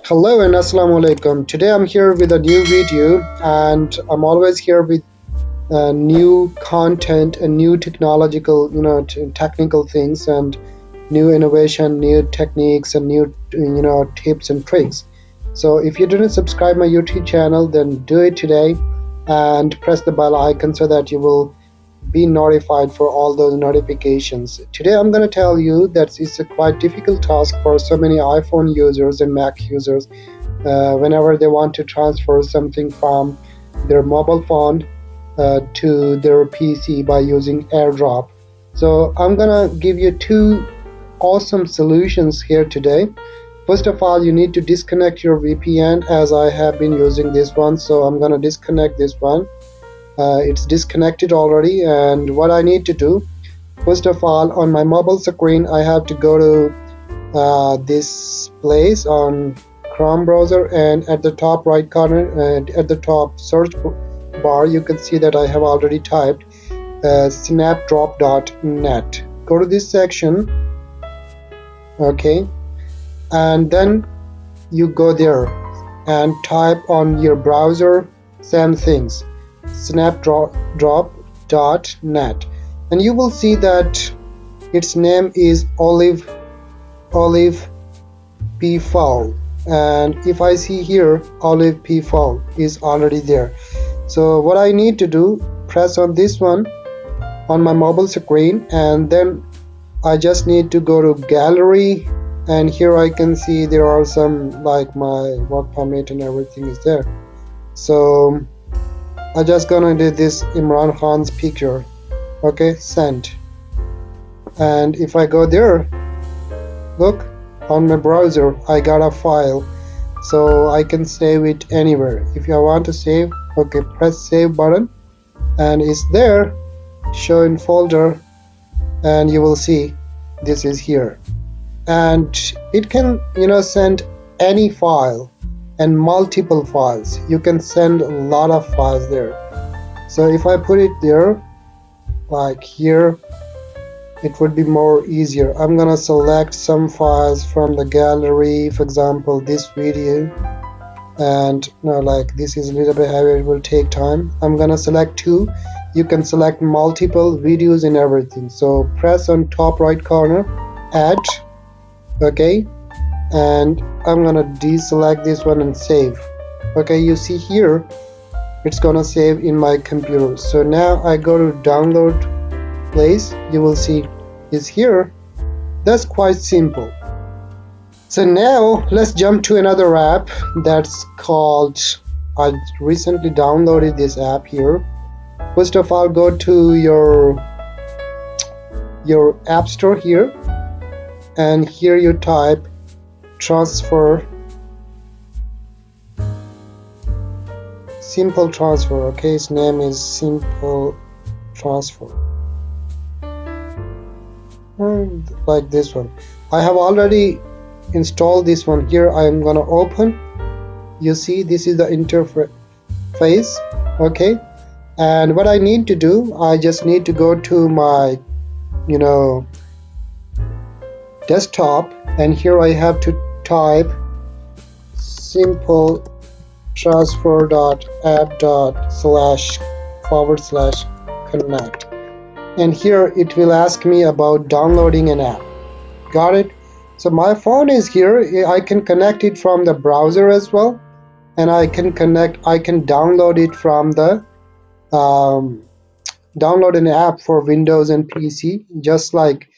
Hello and assalamu alaikum. Today I'm here with a new video, and I'm always here with new content and new technological, technical things and new innovation, new techniques and new, tips and tricks. So if you didn't subscribe my YouTube channel, then do it today and press the bell icon so that you will be notified for all those notifications. Today I'm going to tell you that it's a quite difficult task for so many iPhone users and Mac users whenever they want to transfer something from their mobile phone to their PC by using AirDrop. So I'm gonna give you two awesome solutions here today. First of all, you need to disconnect your VPN, as I have been using this one, so I'm gonna disconnect this one. It's disconnected already, and what I need to do, first of all, on my mobile screen I have to go to this place on Chrome browser, and at the top right corner and at the top search bar you can see that I have already typed snapdrop.net. Go to this section, okay, and then you go there and type on your browser same things, snapdrop.net, and you will see that its name is Olive P file, and if I see here Olive P file is already there. So what I need to do, press on this one on my mobile screen, and then I just need to go to gallery, and here I can see there are some, like my work permit and everything is there. So I just gonna do this Imran Khan's picture, okay, send, and if I go there, look, on my browser I got a file, so I can save it anywhere. If I want to save, okay, press save button, and it's there, show in folder, and you will see this is here, and it can send any file and multiple files. You can send a lot of files there. So if I put it there like here, it would be more easier. I'm gonna select some files from the gallery, for example this video, and like this is a little bit heavy, it will take time. I'm gonna select two. You can select multiple videos and everything. So press on top right corner, add, okay, and I'm gonna deselect this one and save. Okay, you see here it's gonna save in my computer. So now I go to download place, you will see is here. That's quite simple. So now let's jump to another app that's called, I recently downloaded this app here. First of all, go to your app store here, and here you type transfer, simple transfer, okay, its name is simple transfer, like this one. I have already installed this one. Here I am gonna open. You see this is the interface, okay, and what I need to do, I just need to go to my desktop, and here I have to type simple transfer.app.//connect, and here it will ask me about downloading an app. Got it? So my phone is here. I can connect it from the browser as well, and I can download it from the download an app for Windows and PC. Just like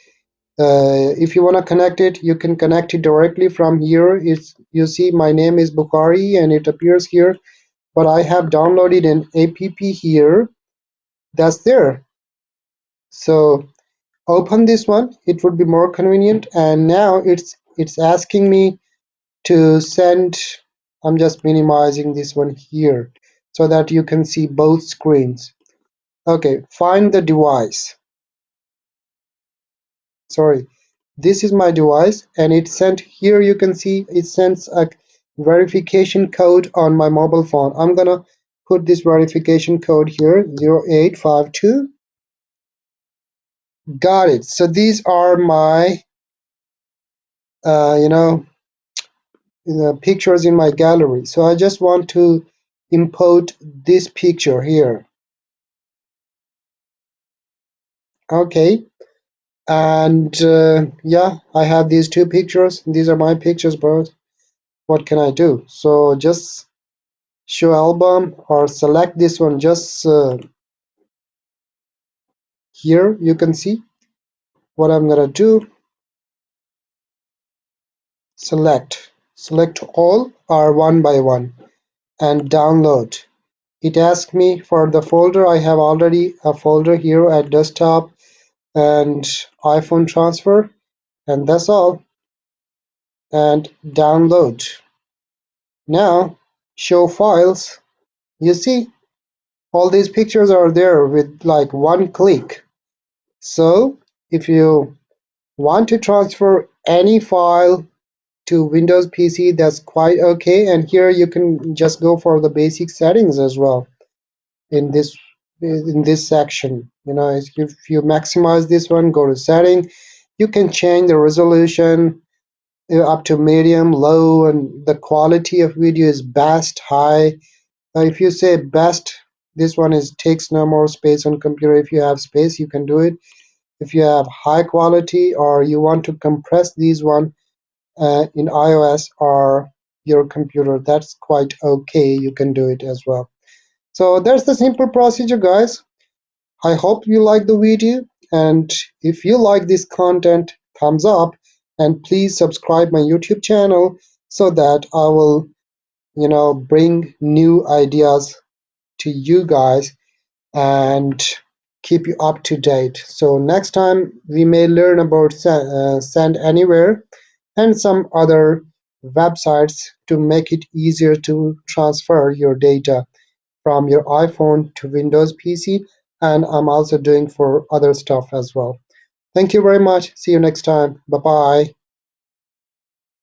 if you want to connect it, you can connect it directly from here. You see my name is Bukhari and it appears here, but I have downloaded an app here that's there. So open this one, it would be more convenient, and now it's asking me to send. I'm just minimizing this one here so that you can see both screens. Okay, find the device. Sorry, this is my device, and it sent here, you can see it sends a verification code on my mobile phone. I'm gonna put this verification code here, 0852. Got it. So these are my pictures in my gallery. So I just want to import this picture here. Okay, and yeah, I have these two pictures. These are my pictures, but what can I do? So just show album or select this one. Just here you can see what I'm gonna do. Select all or one by one and download. It asks me for the folder. I have already a folder here at desktop and iPhone transfer, and that's all. And download. Now show files. You see all these pictures are there with like one click. So if you want to transfer any file to Windows PC, that's quite okay. And here you can just go for the basic settings as well in this section. If you maximize this one, go to setting, you can change the resolution up to medium, low, and the quality of video is best, high. If you say best, this one is takes no more space on computer. If you have space, you can do it. If you have high quality or you want to compress these one in iOS or your computer, that's quite okay. You can do it as well. So that's the simple procedure, guys. I hope you like the video, and if you like this content, thumbs up, and please subscribe my YouTube channel so that I will, bring new ideas to you guys and keep you up to date. So next time we may learn about Send Anywhere and some other websites to make it easier to transfer your data from your iPhone to Windows PC, and I'm also doing for other stuff as well. Thank you very much. See you next time. Bye bye.